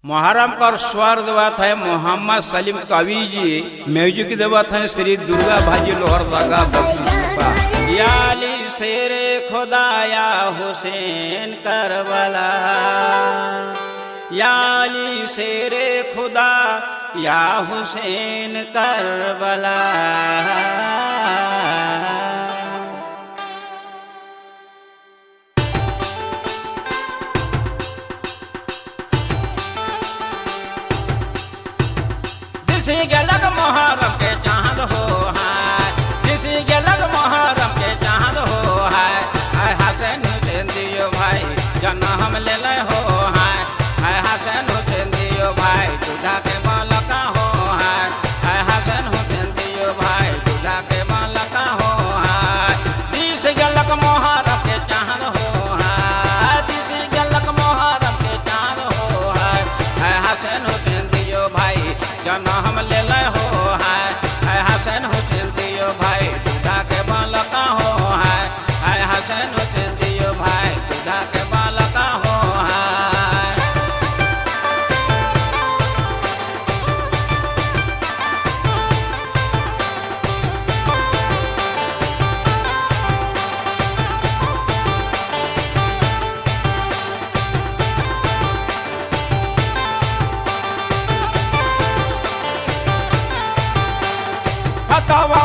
मुहर्रम का स्वर देवत है मोहम्मद सलीम कवि जी। म्यूजिक देवत है श्री दुर्गा भाजी लोहर दगा बख्शी। याली शेरे खुदाया हुसैन करबला, याली शेरे खुदा या हुसैन करबला। किसी के लग मुहर्रम के चांद हो है, किसी के लग मुहर्रम के चांद हो है। हसन हुसैन दियो भाई जना हम ले ले हो है। हसन हुसैन दियो भाई दूल्हा के बालका हो है। हसन हुसैन दियो भाई दूल्हा के बालका हो है। तीस गलक मुहर्रम के चांद हो है, तीस गलक मुहर्रम के चांद हो है। हसन हुसैन दियो भाई जना हम ले ले हो है। हसन हुसैन दियो भाई दूल्हा के बालका हो है। हसन हुसैन दियो भाई दूल्हा के बालका हो है। फतवा